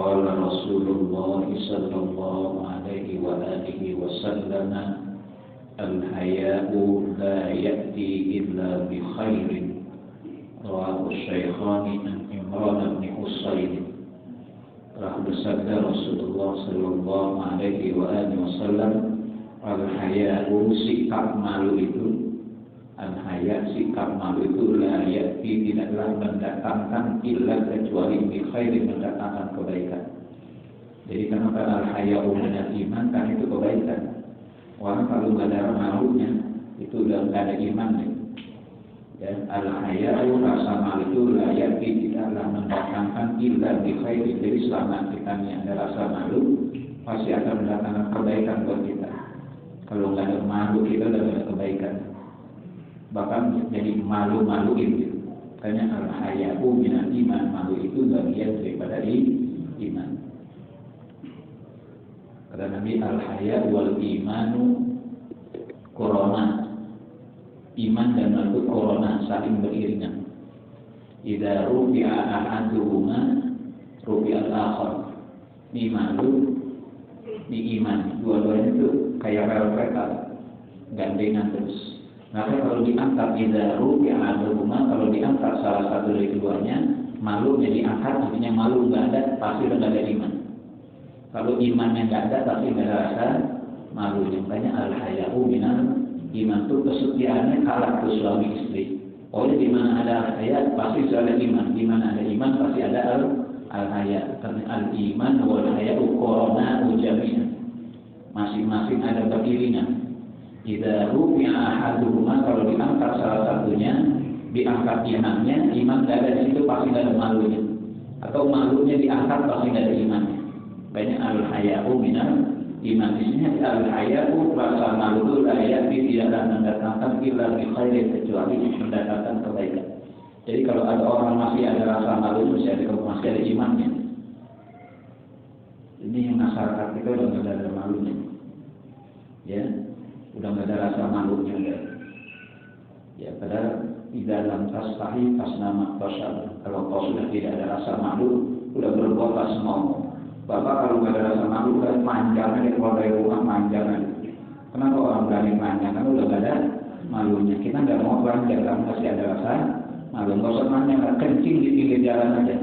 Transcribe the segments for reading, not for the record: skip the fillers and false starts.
Qala Rasulullah sallallahu alaihi wa alihi wasallam, al-haya'u la ya'ti illa bi khairin. Rawahu Syaikhan an Imran bin Husayn. Telah bersabda Rasulullah sallallahu alaihi wa alihi wasallam, al-haya'u, sikap malu itu, al-haya, sikap malu itu, la ya'ti, tidaklah mendatangkan illa kecuali bi khairin, mendatangkan kebaikan. Jadi kenapa al-haya'u minal iman? Kan itu kebaikan. Orang kalau nggak ada malunya itu udah nggak ada imannya. Ya, al-haya'u, rasa malu itu, la ya'ti, tidaklah mendatangkan illa bi khairin. Jadi selama kita ada rasa malu, pasti akan mendatangkan kebaikan buat kita. Kalau nggak ada malu, kita udah nggak ada kebaikan. Bahkan jadi malu-maluin gitu. Karena al-haya'u minal iman, malu itu bagian daripada iman. Kata Nabi, al-haya'u wal imanu korona. Iman dan malu korona, saling beriringan. Idza rufi'a ahaduhuma rufi'al akhar. Ini malu, ini iman. Dua-duanya itu kayak rel kereta, gandengan terus. Maka kalau diangkat idaru yang ada rumah, kalau diangkat salah satu dari keduanya, malu jadi angkat, artinya malu nggak ada, pasti udah nggak ada iman. Kalau imannya nggak ada, pasti nggak ada rasa malu. Yang banyak al-haya'u minal iman, itu kesetiaannya kalah ke suami istri. Pokoknya di mana ada al-haya, pasti ada iman. Di mana ada iman, pasti ada al-haya. Karena al-iman wal haya'u korona ujami'an, masing-masing ada beriringan. Idza rufi'a ahaduhuma, kalau diangkat salah satunya, diangkat imannya, iman tidak ada di situ, pasti tidak ada malunya. Atau malunya diangkat, pasti tidak ada imannya. Banyak al-haya'u minal iman. Di sini al-haya'u, rasa malu itu la ya'ti, tidaklah mendatangkan illa bi khairin, kecuali mendatangkan kebaikan. Jadi kalau ada orang masih ada rasa malu, masih ada imannya. Ini yang masyarakat kita udah nggak ada malunya. Ya, udah nggak ada rasa malunya udah. Ya, padahal di dalam tastahi tasnama tasal. Kalau kau sudah tidak ada rasa malu, udah berbuat pas mau. Bapak kalau nggak ada rasa malu, udah manjang aja, keluar dari rumah manjang aja. Kenapa orang berani manjang? Karena udah nggak ada malunya. Kita nggak mau manjang, karena masih ada rasa malu. Nggak usah manjang, kencing di pinggir jalan aja.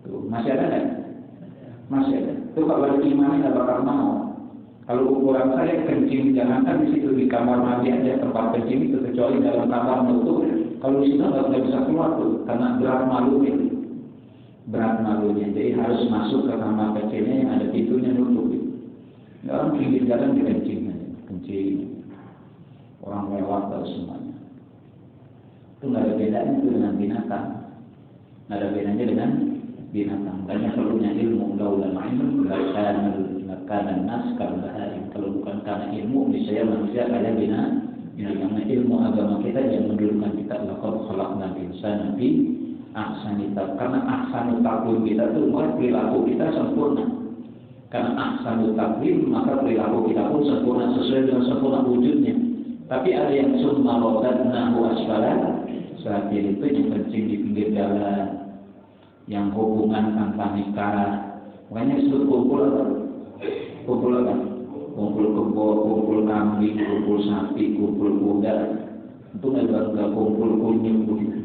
Tuh, masih ada nggak? Masih ada. Tuh kalau ada imannya nggak bakal mau. Kalau ukuran saya kencing, jangankan di situ di kamar mandi aja tempat kencing itu, kecuali dalam kamar menutup. Kalau di situ nggak bisa keluar tuh, karena berat malunya. Berat malunya, jadi harus masuk ke kamar kecilnya yang ada pintunya nutup. Orang pinggir jalan dikencing, kencing. Orang lewat tahu semuanya. Itu nggak ada bedanya itu dengan binatang. Nggak ada bedanya dengan binatang. Banyak perlunya ilmu, laulah ilmu, karena nas, karena harim. Kalau bukan karena ilmu, misalnya manusia kayak binatang. Karena ilmu agama kita yang mendudukan kita, laqad khalaqnal insana fi ahsani taqwim. Karena ahsanu taqwim kita itu, maka perilaku kita sempurna. Karena ahsanu taqwim, maka perilaku kita pun sempurna, sesuai dengan sempurna wujudnya. Tapi ada yang summa radadnahu asfala safilin, itu yang kencing di pinggir jalan, yang hubungan tanpa nikah. Makanya disebut kumpul apa? Kumpul apa? Kumpul kebo, kumpul kambing, kumpul sapi, kumpul kuda. Itu nggak kumpul kunyit begitu.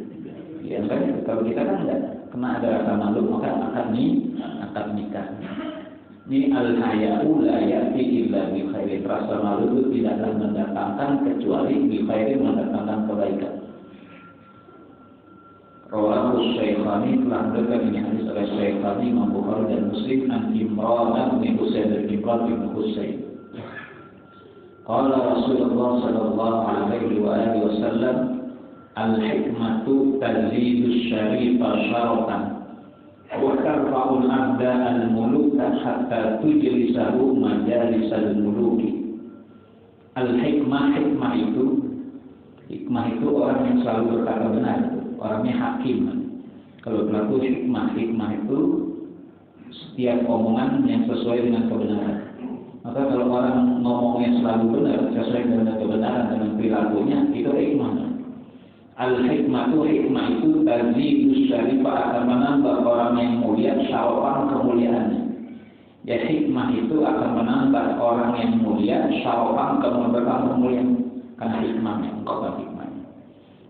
Ya kan? Kalau kita kan nggak kena ada rasa malu, maka akad nikah. Ini al-haya'u la ya'ti illa bi khairin. Rasa malu itu tidaklah mendatangkan kecuali bi khairin, mendatangkan kebaikan. Rawahu Syaikhan, telah dekat ini hadis oleh Syaikhan, Imam Bukhari dan Muslim, an Imran bin Husain dari Imran bin Husain. Qala Rasulullah sallallahu alaihi wa alihi wasallam, al-hikmatu tazidu syarifa syaratan wa tarfa'ul abda al-muluka hatta tujlisahu majalisal muluki. Al-hikmah, hikmah itu orang yang selalu berkata benar, orangnya hakim. Kalau berlaku hikmah itu setiap omongan yang sesuai dengan kebenaran. Maka kalau orang ngomongnya selalu benar, sesuai dengan kebenaran, dengan perilakunya, itu hikmah. Hikmah itu tazidu syarifah, akan menambah orang yang mulia syarafan, kemuliaan. Ya, hikmah itu akan menambah orang yang mulia, syarafan kemuliaan karena hikmahnya, engkau hikmahnya.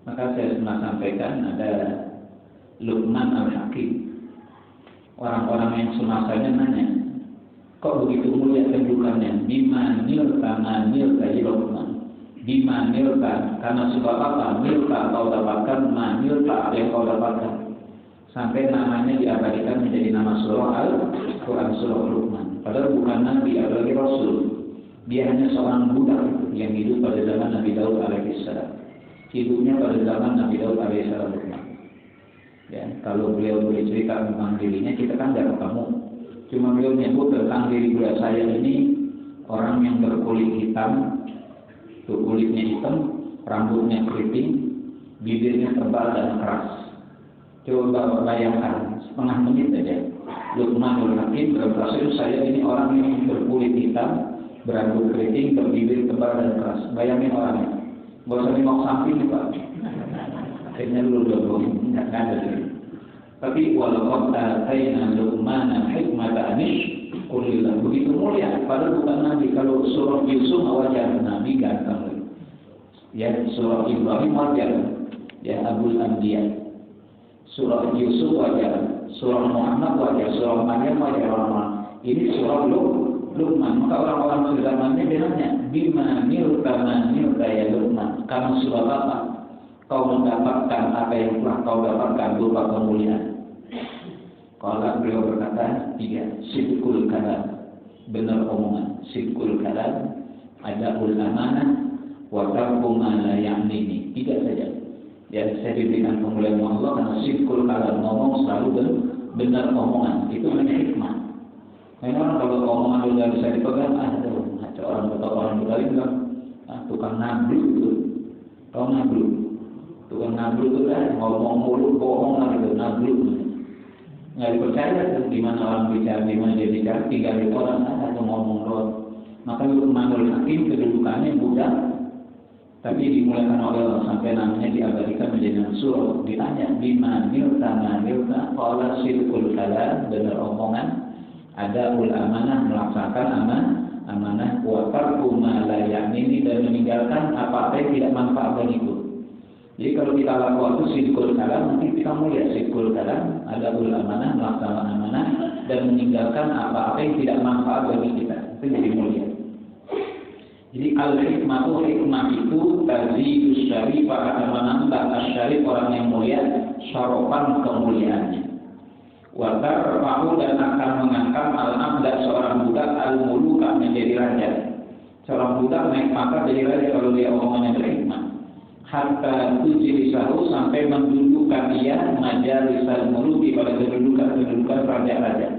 Maka saya pernah sampaikan ada Luqman Al-Hakim. Orang-orang yang semasanya nanya, kok begitu mulia kedudukannya? Bima nilta manilta ya Luqman. Bima nilta, karena sebab apa? Nilta kau dapatkan, manilta apa yang kau dapatkan. Sampai namanya diabadikan menjadi nama surah Al-Quran, surah Luqman. Padahal bukan nabi, apalagi rasul. Dia hanya seorang budak yang hidup pada zaman Nabi Daud alaihissalam. Hidupnya pada zaman Nabi Daud alaihissalam. Ya, kalau beliau bercerita tentang dirinya, kita kan tidak ketemu. Cuma beliau menyebut tentang diri beliau, saya ini orang yang berkulit hitam, kulitnya hitam, rambutnya keriting, bibirnya tebal dan keras. Coba bayangkan setengah menit saja. Luqmanul Hakim berhasil, saya ini orang yang berkulit hitam, berambut keriting, berbibir tebal dan keras. Bayangin orangnya. Gak usah nengok samping Pak. Akhirnya lu nggak ada lagi. Tapi walaupun ataina Luqman hikmata anish kulillah, begitu mulia. Padahal bukan nabi. Kalau surah Yusuf wajar nabi ganteng. Ya, surah Ibrahim wajar. Ya, Abul Anbiya. Surah Yusuf wajar, surah Muhammad wajar, surah Maryam wajar orang. Ini surah Luqman. Maka orang-orang zamannya bilangnya, bima nilta manilta ya Luqman. Kamu sebab apa? Kau mendapatkan apa yang telah kau dapatkan berupa kemuliaan. Kalau beliau berkata, tiga, sidqul kalam, benar omongan. Sidqul kalam, ada amanah, wa tarku ma la ya'nini. Tidak saja. Ya, saya diberikan kemuliaan Allah karena sidqul kalam, ngomong selalu benar omongan. Itu namanya hikmah. Memang kalau omongan sudah bisa dipegang, ada orang Betawi bilang, tukang nabluk itu. Tahu nabluk? Tukang nabluk itu kan ngomong mulu, bohong lah itu nabluk. Nggak dipercaya tuh gimana orang bicara, gimana dia bicara, tinggal di orang atau ngomong doang. Maka Luqmanul Hakim kedudukannya budak, tapi dimuliakan oleh Allah sampai namanya diabadikan menjadi surah. Ditanya bima nilta manilta, qala sidqul kalam, benar omongan, ada amanah, melaksanakan amanah, wa tarku ma la ya'nini, dan meninggalkan apa-apa yang tidak manfaat bagiku. Jadi kalau kita lakukan itu sidqul kalam, nanti kita mulia. Sidqul kalam, ada amanah, melaksanakan amanah, dan meninggalkan apa-apa yang tidak manfaat bagi kita. Itu jadi mulia. Jadi hikmah itu tazidus syarifah, akan menambah asyarif, orang yang mulia, syarafan kemuliaannya. Wa tarfa'u, dan akan mengangkat al-abda, seorang budak, al-muluka, menjadi raja. Seorang budak naik pangkat jadi raja kalau dia omongannya berhikmah. Hatta tujlisahu, sampai mendudukkan dia majalisal muluki, pada kedudukan raja-raja.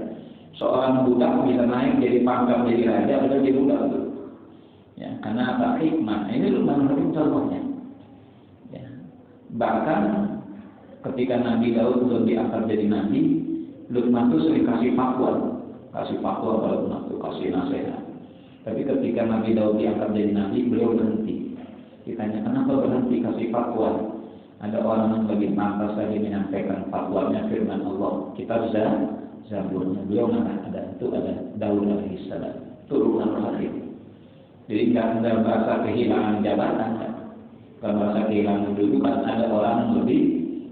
Seorang budak bisa naik jadi pangkat jadi raja, padahal dia budak itu. Ya, karena apa? Hikmah. Ini Luqman Hakim contohnya. Ya. Bahkan ketika Nabi Daud belum diangkat jadi nabi, Luqman itu sering kasih fatwa pada umat itu, kasih nasihat. Tapi ketika Nabi Daud diangkat jadi nabi, beliau berhenti. Ditanya kenapa berhenti kasih fatwa? Ada orang yang lebih pantas lagi menyampaikan fatwanya, firman Allah. Kitab Zaburnya beliau ada Daud alaihissalam, turunan Hakim. Jadi nggak ada bahasa kehilangan jabatan, kalau bahasa kehilangan kedudukan, ada orang yang lebih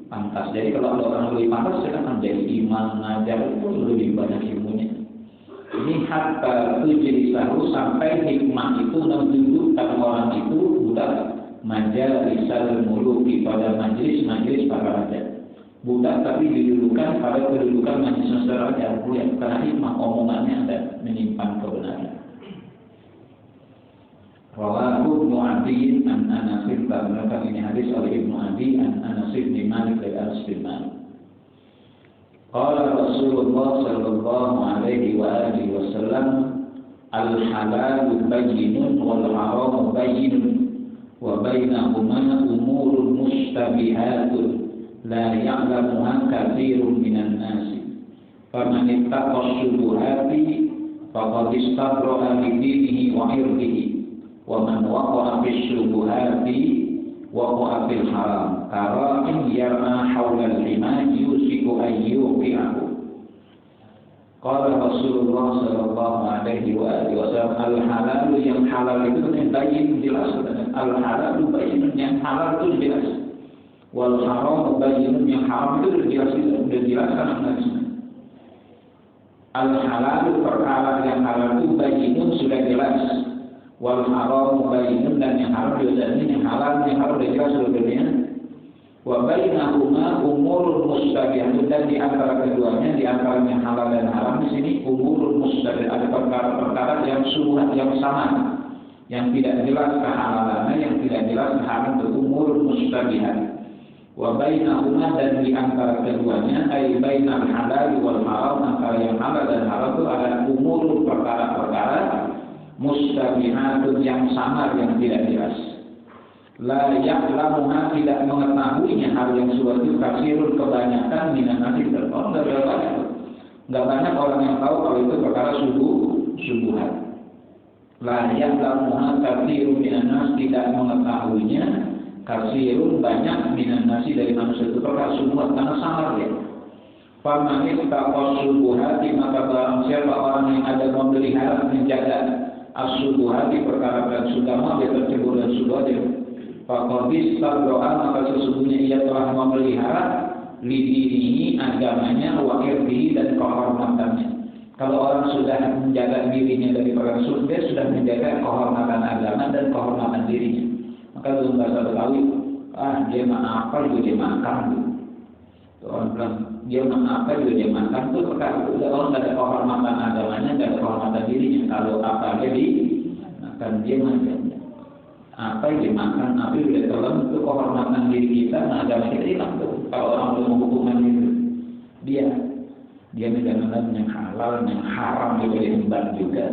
pantas. Jadi kalau ada orang lebih pantas, saya akan jadi imam, ngajar, itu lebih banyak ilmunya. Ini hatta tujlisahu, sampai hikmah itu mendudukkan orang itu budak majalisal muluki, pada majelis para raja. Budak tapi didudukan pada kedudukan majelis raja, karena hikmah omongannya ada menyimpan kebenaran. Rawahu Ibnu Adi an Anas bin Malik, ini hadis oleh Ibnu Adi an Anas bin Malik dari Anas bin Malik. Qala Rasulullah sallallahu alaihi wa alihi wasallam, al-halal bayyinun wal haram bayyinun wa bainahuma umurun mushtabihatun la ya'lamuha katsirun minan nas. Faman ittaqa syubuhati faqad istabra'a li dinihi wa 'irdihi. Wa man waqa'a fi syubuhati waqa'a fil haram. Kara'in yar'a hawla al-hima yusiku ayyuqi'ahu. Qala Rasulullah sallallahu alaihi wasallam, al-halal yang halal itu yang bayin jelas, al-halal bayin yang halal itu jelas. Wal haram bayin yang haram itu jelas, sudah jelas kan maksudnya. Al-halal perkara yang halal itu bayin sudah jelas. Wal haram bayin dan yang haram juga yang halal sudah jelas sebenarnya. Wa bainahuma umurul mustabihatun, dan di antara keduanya, di antara yang halal dan haram di sini umurul mustabihat, ada perkara-perkara yang syubhat, yang sama, yang tidak jelas kehalalannya, yang tidak jelas haram, itu umurul mustabihat. Wa bainahuma, dan di antara keduanya, ay bainal halal wal haram, antara yang halal dan haram itu ada umurul perkara-perkara mustabihatun, yang samar, yang tidak jelas. La ya'lamuha, tidak mengetahuinya hal yang suatu, kasirun, kebanyakan, minan nasi, orang nggak banyak. Nggak banyak orang yang tahu kalau itu perkara subuhat. La ya'lamuha kasirun minan nasi, tidak mengetahuinya kasirun, banyak, minan nasi, dari manusia, itu perkara subuhat karena samar ya. Faman ittaqa subuhati, maka barang siapa orang yang ada memelihara, menjaga as-subuhati, perkara sugama, dia tercebur dan subuhat ya. Fakobis berdoa, maka sesungguhnya ia telah memelihara lidinihi, agamanya, wa irdihi, dan kehormatannya. Kalau orang sudah menjaga dirinya dari perkara subuh, dia sudah menjaga kehormatan agama dan kehormatan dirinya. Maka dalam bahasa Betawi, dia apa juga dia makan. Orang bilang dia apa juga dia makan, itu perkara orang tidak ada kehormatan agamanya, tidak ada kehormatan dirinya. Kalau apa dia makan, dia makan. Apa yang dimakan, apa yang ditelan, itu kehormatan diri kita, nah agama kita hilang tuh. Kalau orang belum menghubungkan itu, dia menjalankan yang halal, yang haram juga diembat juga,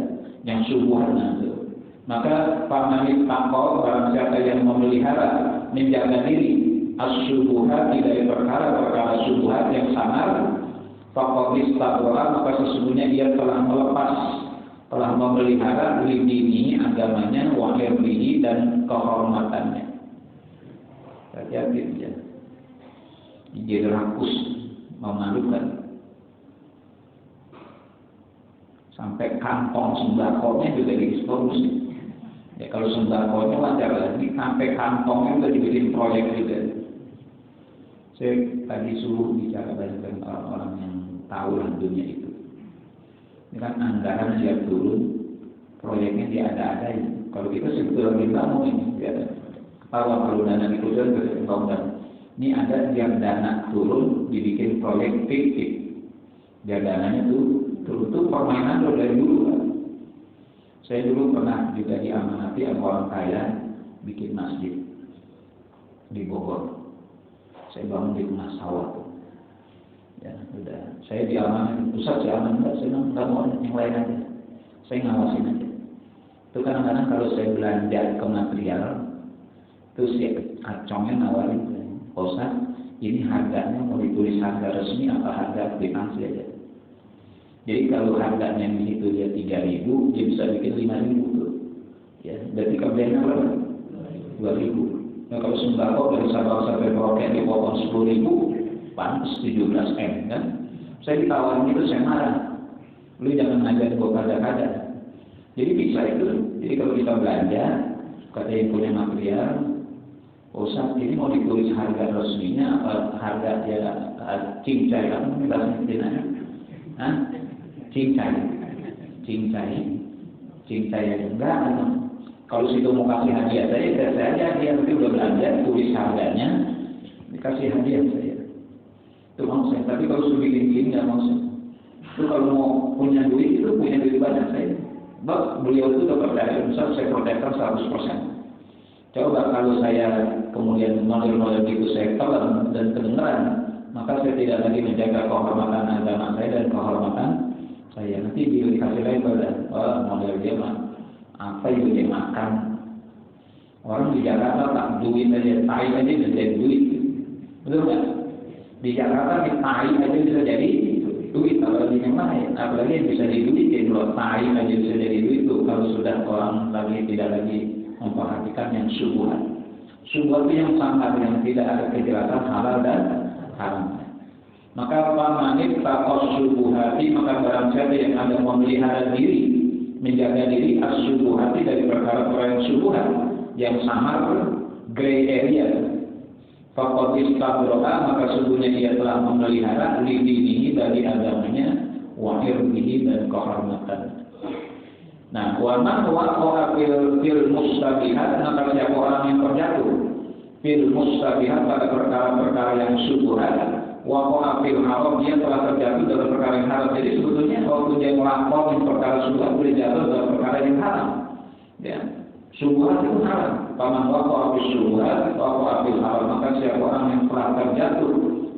yang subuhan itu. Maka pamanit takol, barang siapa yang memelihara, menjaga diri, as-subuhat, dari perkara-perkara subuhat yang samar, fakobis tabola, maka sesungguhnya dia telah melepas, telah memelihara lidini, agamanya, wa irdihi, dan kehormatannya. Hati-hati ya. Jadi rakus, memalukan. Sampai kantong sembakonya juga diekspos. Ya kalau sembakonya wajar lagi, sampai kantongnya juga dibikin proyek juga. Saya tadi suruh bicara dengan orang-orang yang tahu lah dunia itu. Ini kan anggaran siap turun, proyeknya diada-adain. Kalau kita sebetulnya minta mau ini, ya, kalau dana dikucurkan ke pembangunan, ini ada yang dana turun dibikin proyek fiktif, biar dananya tuh turun, tuh permainan dari dulu kan. Saya dulu pernah juga diamanati sama orang kaya bikin masjid di Bogor. Saya bangun di tengah sawah tuh. Ya, udah. Saya diamankan, pusat saya aman, saya nggak mau yang lain aja. Saya ngawasin aja. Itu kadang-kadang kalau saya belanja ke material, terus ya kacongnya nawarin, Ustaz, ini harganya mau ditulis harga resmi apa harga kwitansi aja. Jadi kalau harganya di situ dia 3.000, dia bisa bikin 5.000 tuh. Ya, berarti kerjanya berapa? 2.000. Nah, kalau sembako dari Sabang sampai Merauke dipotong 10.000. Pantes 17M kan? Saya ditawarin itu, saya marah. Lu jangan ngajar gua kada-kada. Jadi bisa itu. Jadi kalau kita belanja, kata yang punya material, Ustaz, ini mau ditulis harga resminya apa harga ya cincai, apa namanya bahasa Indonesianya? Hah? Cincai enggak. Kalau situ mau kasih hadiah saya hadiah, nanti udah belanja, tulis harganya, dikasih hadiah saya. Itu mau saya, tapi kalau sudah bikin gini nggak mau saya. Itu kalau mau punya duit, itu punya duit banyak saya. Beliau itu udah percaya, misal saya percayakan 100%. Coba kalau saya kemudian model-model gitu saya telan dan kedengeran, maka saya tidak lagi menjaga kehormatan agama saya dan kehormatan saya. Nanti dikasih lagi pada model dia mah apa yang dia makan. Orang di Jakarta tak duit aja, tai aja bisa jadi duit, betul nggak? Di Jakarta di tai aja bisa jadi duit, apalagi yang lain, apalagi yang bisa diduitin. Kalau tai aja bisa jadi duit tuh, kalau sudah orang lagi tidak lagi memperhatikan yang subuhat itu yang sangat, yang tidak ada kejelasan halal dan haram. Maka pamanit takos subuhati, maka barang siapa yang ada memelihara diri, menjaga diri as-subuhati dari perkara-perkara yang subuhat, yang samar, gray area. Fakotis tabroka, maka sungguhnya dia telah memelihara lidinihi dari agamanya, wahirbihi dan kehormatan. Nah, waman waqa'a fil mustabihat, maka siapa orang yang terjatuh fil mustabihat pada perkara-perkara yang subuhat, waqa'a fil haram, dia telah terjatuh dalam perkara yang haram. Jadi sebetulnya waktu dia melakukan perkara subuhat boleh jatuh dalam perkara yang haram. Ya. Subuhat itu haram. Paman waqa'a fil subuhat, waqa'a fil haram, maka siapa orang yang telah terjatuh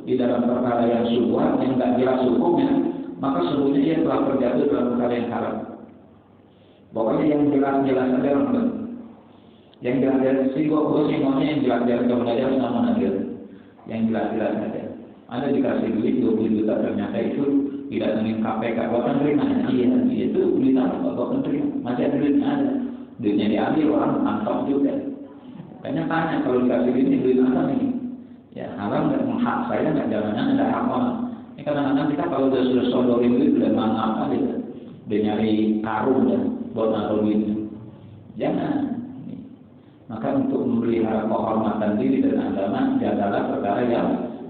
di dalam perkara yang subuhat yang tidak jelas hukumnya, maka sesungguhnya dia telah terjatuh dalam perkara yang haram. Pokoknya yang jelas-jelas saja orang. Yang jelas-jelas sih semuanya yang jelas-jelas kamu belajar sama Nabil. Yang jelas-jelas saja. Ada dikasih duit 20 juta ternyata itu didatengin KPK, bahkan terima. Iya, itu duit apa? Bahkan terima. Masih ada duitnya ada. Duitnya diambil orang tangkap juga. Kayaknya tanya kalau dikasih duit apa nih? Ya haram nggak, hak saya nggak, jangan-jangan ada hak orang. Ini kadang-kadang kita kalau sudah sodorin duit udah mangap aja, udah nyari karung dan buat naruh duitnya. Jangan. Maka untuk memelihara kehormatan diri dan agama, jagalah perkara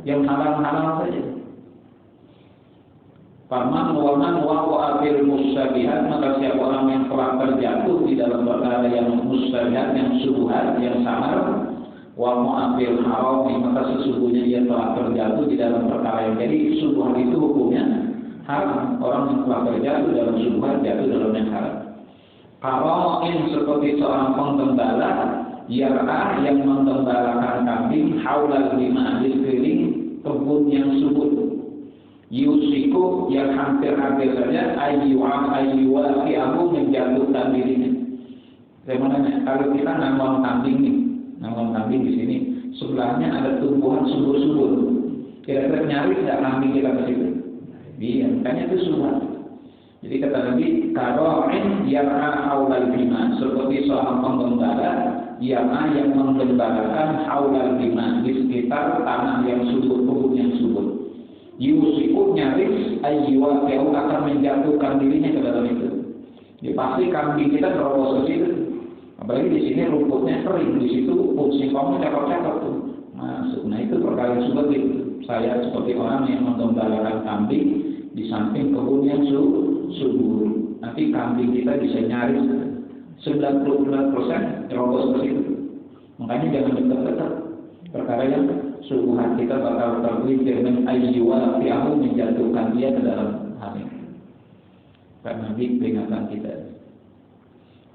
yang halal-halal saja. Faman waqa'a fil mustabihat, maka siapa orang yang telah terjatuh di dalam perkara yang mustabihat, yang subuhat, yang samar, waqa'a fil haram, maka sesungguhnya dia telah terjatuh di dalam perkara yang, jadi subuhat itu hukumnya haram. Orang yang telah terjatuh dalam subuhat jatuh dalam yang haram. Qara'in, seperti seorang penggembala yar'ah yang menggembalakan kambing haulal bima, di sekeliling kebun yang subur. Yusiku, yang hampir-hampir saja ayyuwaki aku menjatuhkan dirinya. Bagaimana kalau kita nanggung kambing nih, nanggung kambing di sini, sebelahnya ada tumbuhan subur-subur. Kira-kira nyaris tidak kambing kita ke situ? Iya, makanya itu subur. Jadi kata Nabi, karo'in yar'a haulal bima, seperti seorang penggembala yar'a yang menggembalakan haulal bima, di sekitar tanah yang subur, kebun yang subur. Yusiku, nyaris ayyuwa kau akan menjatuhkan dirinya ke dalam itu. Ya, pasti kambing kita terobos ke situ. Apalagi di sini rumputnya kering, di situ singkongnya cakep-cakep tuh masuk. Nah itu perkara seperti itu. Saya seperti orang yang menggembalakan kambing di samping kebun yang subur. Nanti kambing kita bisa nyaris 99% terobos ke situ. Makanya jangan dekat-dekat perkara yang subuhan, kita bakal tergelincir dengan ayyuwa fi'ahu, menjatuhkan dia ke dalam hal ini. Karena Nabi peringatan kita.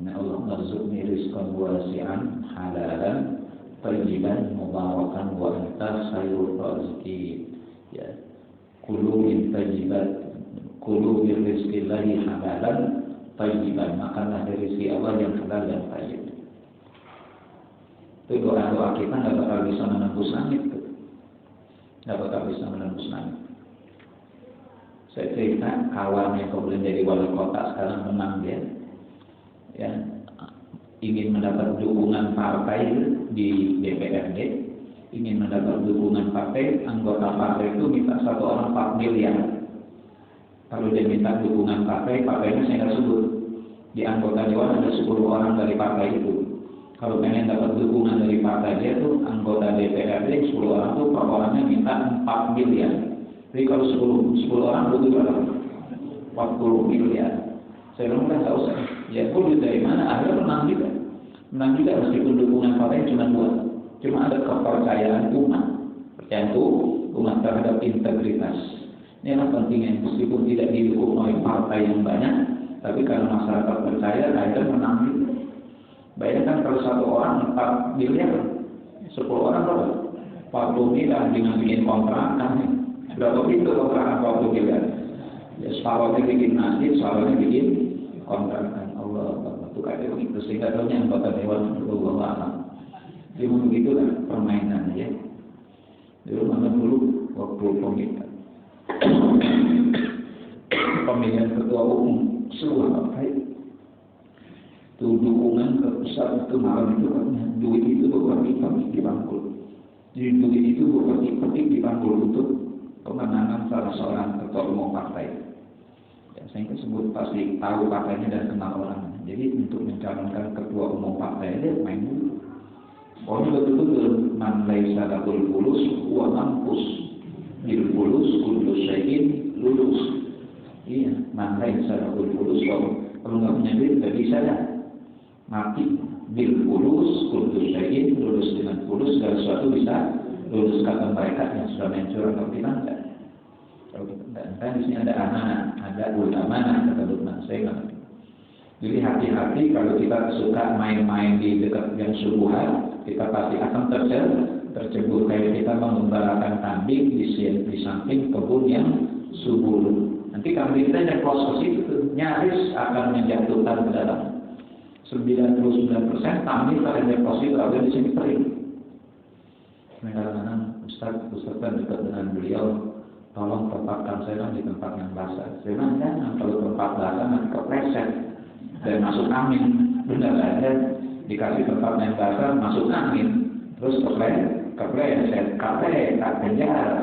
Nah Allah marzuqni rizqan wasi'an halalan tayyiban mubarakan wa anta khairur raziqin. Ya. Kulu min tayyibat, kulu min rizqillahi halalan tayyiban, makanlah dari rezeki Allah yang halal dan tayyib. Itu doa-doa kita nggak bakal bisa menembus langit, nggak bakal bisa menembus langit. Saya cerita kawan yang kemudian jadi wali kota sekarang menang dia, ya ingin mendapat dukungan partai di DPRD, ingin mendapat dukungan partai, anggota partai itu minta satu orang 4 miliar. Kalau dia minta dukungan partai, partainya saya nggak sebut. Di anggota dewan ada 10 orang dari partai itu. Kalau pengen dapat dukungan dari partai dia tuh anggota DPRD 10 orang tuh per orangnya minta 4 miliar. Jadi kalau 10 orang butuh berapa? 40 miliar. Saya bilang kan tak usah. Ya duit dari mana? Akhirnya menang juga meskipun dukungan partai cuma 2. Cuma ada kepercayaan umat. Percayaan itu umat terhadap integritas. Ini yang pentingnya, meskipun tidak didukung oleh partai yang banyak, tapi karena masyarakat percaya akhirnya menang juga. Bayangkan kalau satu orang 4 miliar, 10 orang berapa? 40 miliar dengan bikin kontrakan. Berapa pintu kontrakan 40 miliar? Ya separuhnya bikin masjid, separuhnya bikin kontrakan. Allah itu kayak begitu. Sehingga tahunya anggota dewan Allah alam. Jadi begitu kan permainan ya. Dulu mana dulu waktu pemilihan ketua umum seluruh partai. Itu dukungan ke pusat itu malam itu kan duit itu berarti di Bangkul. Jadi duit itu berarti di Bangkul untuk kemenangan salah seorang ketua umum partai. Ya, saya sebut pasti tahu partainya dan kenal orangnya. Jadi untuk mencalonkan ketua umum partai dia main dulu. Pokoknya betul-betul man laisa lahul fulus wa manqus bil fulus kullu syai'in lulus. Iya, man laisa lahul fulus kalau nggak punya duit nggak bisa dah. Mati bil fulus kullu syai'in lulus, dengan fulus segala sesuatu bisa lulus, kata mereka yang sudah mencuri. Kalau kita enggak. Kalau kita enggak, kan di sini ada amanah, ada ulama, kata Luqman. Saya nggak. Jadi hati-hati kalau kita suka main-main di dekat yang subuhan, kita pasti akan tercebur kayak kita mengembalakan kambing di samping kebun yang subur. Nanti kambing kita nyeplos ke situ, nyaris akan menjatuhkan ke dalam. 99% kambing pada nyeplos itu ada di sini kering. Kadang-kadang Ustaz kan dekat dengan beliau, tolong tempatkan saya di tempat yang basah. Saya bilang jangan, kalau tempat basah nanti kepleset dan masuk angin. Benar ada dikasih tempat yang basah masuk angin, terus kepleset, tak penjara.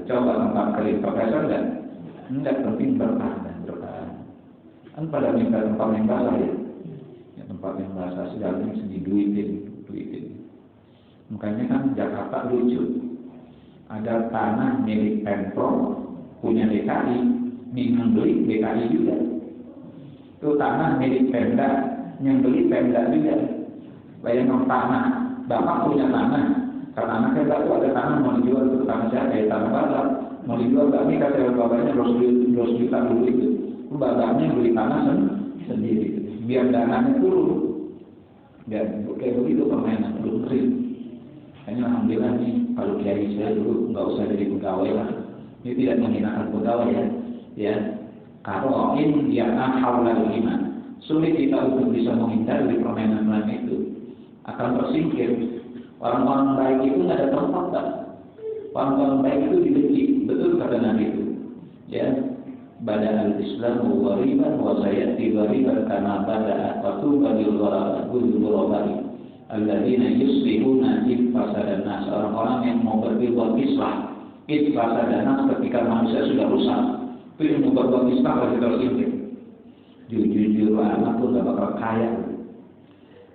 Coba tempat kering kepleset enggak penting bertahan. Kan pada minta tempat yang basah ya tempat yang basah segalanya diduitin. Makanya kan Jakarta lucu, ada tanah milik Pemprov punya DKI, yang beli DKI juga. Itu tanah milik Pemda, yang beli Pemda juga. Bayangkan tanah, bapak punya tanah, karena anaknya tahu ada tanah mau dijual, itu tanah siapa? Ya tanah bapak mau dijual, tapi kata bapaknya 2 juta dulu itu bapaknya beli tanah sendiri, biar dananya turun. Ya kayak begitu permainan belum kering. Hanya alhamdulillah nih, kalau kiai saya dulu nggak usah jadi pegawai lah. Ini tidak menghinakan pegawai ya. Kalau ini dia haulal iman, sulit kita untuk bisa menghindar dari permainan itu, akan tersingkir. Orang-orang baik itu nggak ada tempat, Pak. Orang-orang baik itu dibenci, betul kata Nabi itu. Ya, badal Islam ghariban wa sayati ghariban kama bada'a fatuba lil ghuraba alladzina yuslihuna id fasadan nas. Orang-orang yang mau berbuat islah id fasadan nas, ketika manusia sudah rusak, itu yang mau berbuat islah pasti tersingkir. Jujur amat tuh nggak bakal kaya.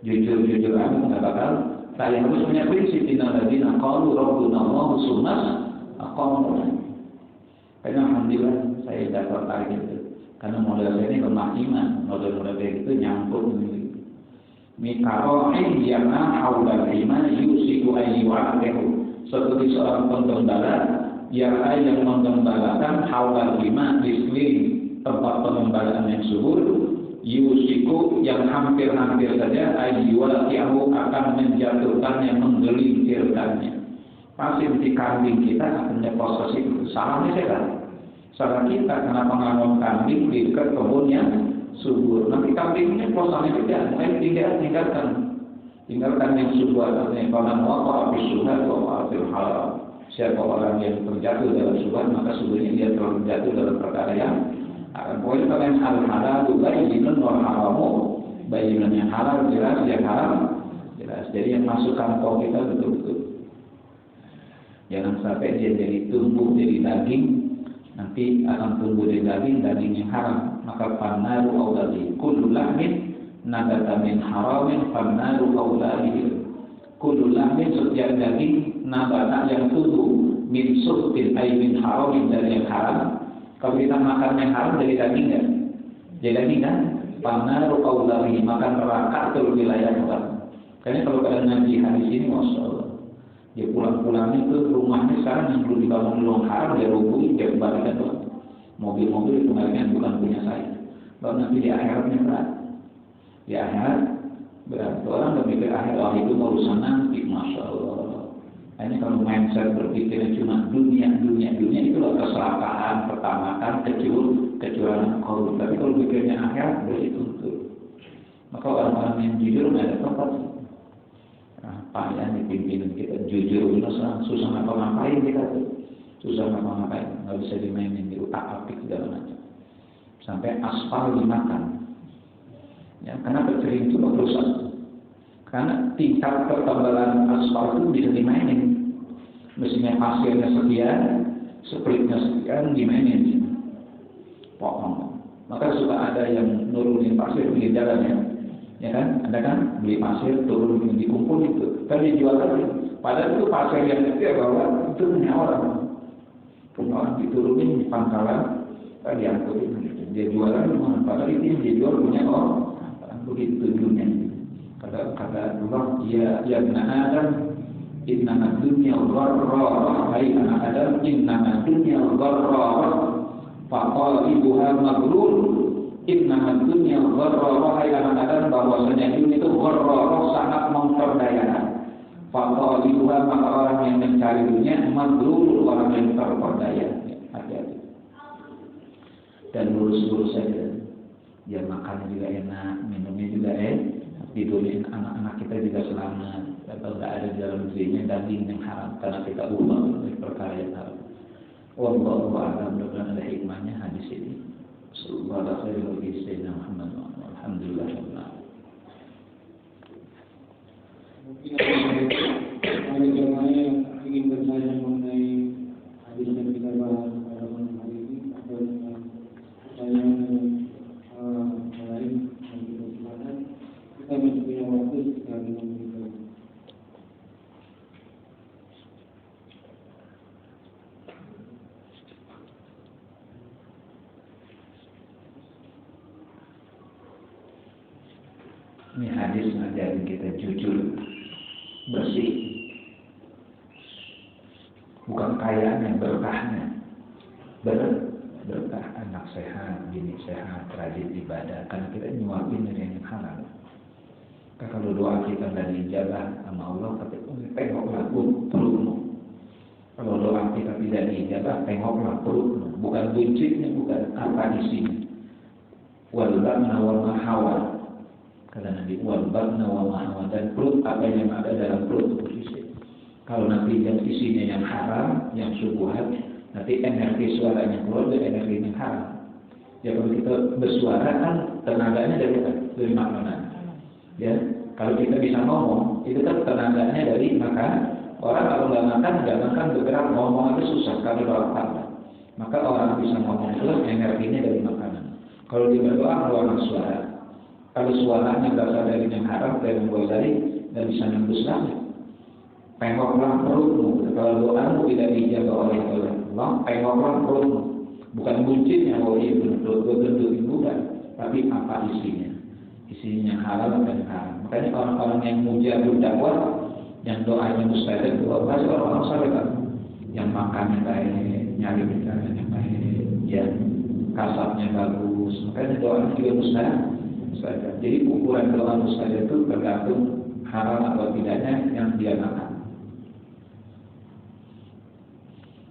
Jujur amat nggak bakal kaya. Harus punya prinsip innalladzina qalu rabbuna Allahu tsumma aqamu. Karena alhamdulillah saya tidak tertarik itu, karena model saya ini lemah iman. Model-model itu nyangkut Mikaro'in yana haulal iman yusiku ayyu'akehu, seperti seorang penggembala yang menggembalakan haulal iman di sekeliling tempat pengembalaan yang subur, yusiku yang hampir-hampir saja ayyu'akehu akan menjatuhkannya, menggelincirkannya. Pasti di kambing kita akan nyeplos ke situ. Salahnya saya salah kita kenapa ngangon kambing di dekat kebun yang subur. Nanti kambingnya plosannya tidak, tinggalkan yang subur. Artinya kalau waqa'a fi syubhat waqa'a fil halal. Siapa orang yang terjatuh dalam syubhat, maka sebenarnya dia terjatuh dalam perkara yang akan boleh. Kalau yang halal bayyinun wal haramu bayyinun, yang halal jelas, yang haram jelas. Jadi yang masuk kantong kita betul-betul. Jangan sampai dia jadi tumbuh jadi daging, nanti akan tumbuh dari daging yang haram. Maka fannaru auladi kullu lahmin nabata min haramin fannaru auladi kullu lahmin, setiap daging nabata yang tumbuh min suhtin ay min haramin, dari yang haram. Kalau kita makan yang haram dari daging kan? Jadi daging kan? Fannaru auladi, makan neraka itu lebih layak banget. Karena kalau kalian ngaji hadis ini, masya Allah, dia pulang-pulangnya ke rumahnya sekarang yang belum dibangun belum haram, dia rubuhin, dia kembalikan doang. Mobil-mobil dikembalikan, bukan punya saya. Baru nanti di akhiratnya berat. Di akhirat berat. Orang berpikir akhirat, itu urusan nanti, masya Allah. Hanya kalau mindset berpikirnya cuma dunia itu kesalahan, pertamakan, kecurangan, korup. Tapi kalau pikirnya akhirat, bersituntut. Maka orang-orang yang jujur nggak ada tempat. Payah nih pimpinan kita, jujur susah ngapa-ngapain kita tuh, susah ngapa-ngapain, nggak bisa dimainin, di utak-atik segala macam, sampai aspal dimakan. Ya, karena kecering itu rusak, karena tingkat ketebalan aspal itu bisa dimainin. Mestinya pasirnya sekian, splitnya sekian dimainin, potong. Maka suka ada yang nurunin pasir di jalan ya kan? Ada kan beli pasir turun dikumpul itu, kan dijual lagi. Padahal itu pasir yang dia bawa itu punya orang diturunin di pangkalan, kan diangkutin gitu. Dia jualan dengan padahal itu yang dijual punya orang. Begitu dunia. Kata Allah, ya ibna Adam, innama dunya gharrah. Hai anak Adam, innama dunya gharrah. Faqalibuha maghrur. Innama dunya gharrah. Hai anak Adam, bahwasanya dunia itu gharrah, sangat memperdayakan. Faqalibuha, maka orang yang mencari dunia maghrur, orang yang terperdaya. Hati-hati. Dan lurus-lurus saja. Ya makannya juga enak, minumnya juga tidurnya anak-anak kita juga selamat. Atau tidak ada di dalam dirinya daging yang haram karena kita ubah dari perkara yang haram. Wallahu a'lam. Mudah-mudahan ada hikmahnya hadis ini. Sallallahu alaihi wasallam. Alhamdulillah. Mungkin ada jemaah yang ingin bertanya mengenai hadis yang kita bahas pada malam hari ini atau pertanyaan lain yang kita silakan. Kita masih punya waktu sekitar 5 menit. Ini hadis ngajarin kita jujur, bersih, bukan kaya yang berkahnya, berkah anak sehat, bini sehat, rajin ibadah, karena kita nyuapin dari yang halal. Kalau doa kita dari ijabah sama Allah, tapi tengoklah perutmu. Kalau doa kita tidak diijabah, tengoklah perutmu, bukan buncitnya, bukan apa isinya. Wal batna wal mahawal. Kata Nabi, wal batna wa ma, dan perut apa yang ada dalam perut itu isi. Kalau nanti yang isinya yang haram, yang syubhat, nanti energi suaranya keluar dari energi yang haram. Ya kalau kita bersuara kan tenaganya dari makanan. Ya, kalau kita bisa ngomong, itu kan tenaganya dari makan. Orang kalau nggak makan bergerak, ngomong itu susah kalau berapa. Maka orang bisa ngomong itu energinya dari makanan. Kalau dia berdoa keluarkan suara. Kalau suaranya berasal dari yang haram, dari yang dari dan bisa nembus langit. Pengoklah perutmu. Kalau doamu tidak dijaga oleh Allah, pengoklah perutmu. Bukan buncitnya, bentuk bukan, tapi apa isinya? Isinya halal dan haram. Makanya orang-orang yang mujarab dakwah, yang doanya mustajab, doa pasti orang-orang saleh kan, yang makannya baik, nyari bicaranya baik, ya kasarnya bagus. Makanya doanya juga mustajab. Jadi ukuran doa mustajab itu tergantung haram atau tidaknya yang dia makan.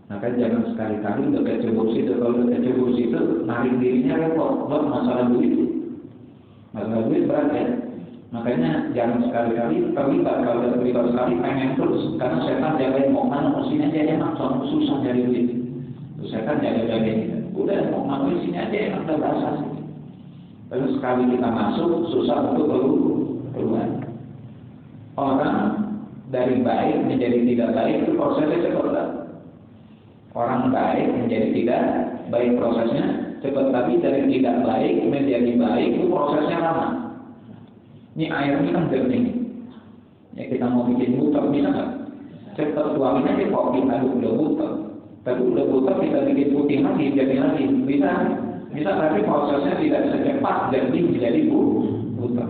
Maka jangan sekali-kali udah kecebur situ. Kalau udah kecebur situ, narik dirinya repot. Masalah duit. Masalah duit berat ya. Makanya jangan sekali-kali terlibat. Kalau udah terlibat sekali, pengen terus. Karena setan jagain mau mana, mesinnya aja enak. Soalnya susah nyari duit. Terus setan jagain. Udah mau mana, mesinnya aja enak, udah berasa sih. Terus sekali kita masuk, susah untuk keluar. Orang dari baik menjadi tidak baik itu prosesnya cepat. Orang baik menjadi tidak baik prosesnya cepat, tapi dari tidak baik menjadi baik itu prosesnya lama. Ini airnya kan jernih. Ya kita mau bikin butek bisa nggak? Cepat tuangin aja kok kita udah butek. Tapi udah butek kita bikin putih lagi, jadi lagi bisa tapi prosesnya tidak secepat jadi menjadi butek.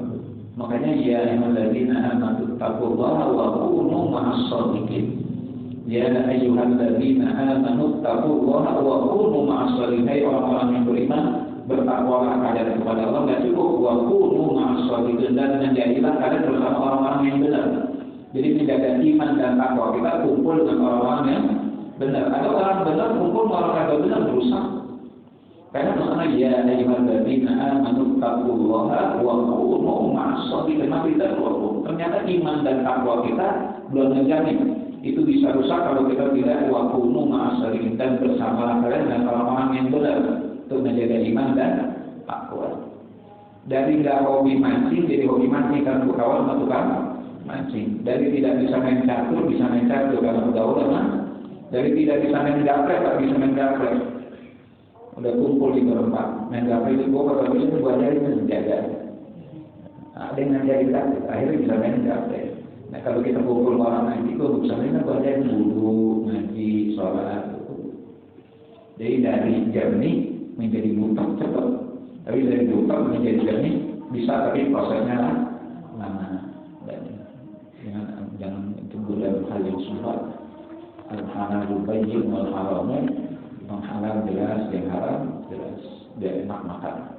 Makanya ya ayyuhalladzina amanu taqullaha wa kunu ma'as-shadiqin. Ya ayyuhalladzina amanu taqullaha wa kunu ma'as-shadiqin. Hai orang-orang yang beriman, bertakwalah kalian kepada Allah, dan cukup wa kunu ma'as-shadiqin, dan menjadilah kalian bersama orang-orang yang benar. Jadi menjaga iman dan takwa kita kumpul dengan orang-orang yang benar. Ada orang benar kumpul dengan orang yang benar berusaha. Karena misalnya ya ayyuhalladzina amanu taqullaha wa kunu ma'as-shadiqin. Ternyata iman dan takwa kita belum terjamin. Itu bisa rusak kalau kita tidak wa kunu ma'as-shadiqin, dan bersama kalian dengan orang-orang yang benar untuk menjaga iman dan takwa. Dari nggak hobi mancing jadi hobi mancing karena kawan tukang mancing. Dari tidak bisa main catur bisa main catur karena bergaul sama Jadi tidak bisa main gaplek, tak bisa main gaplek. Udah kumpul di berempat, main gaplek itu gua kalau bisa gua ajarin menjaga. Ada yang ngajarin gaplek, akhirnya bisa main gaplek. Nah kalau kita kumpul orang ngaji, gua bisa main gua ajarin wudu, ngaji, sholat. Jadi dari jernih menjadi butak cepat, tapi dari butak menjadi jernih bisa, tapi prosesnya lama. Jangan tunggu dalam hal yang susah. Al-halal bayyin wal haram, yang halal jelas, yang haram jelas, dia enak makan.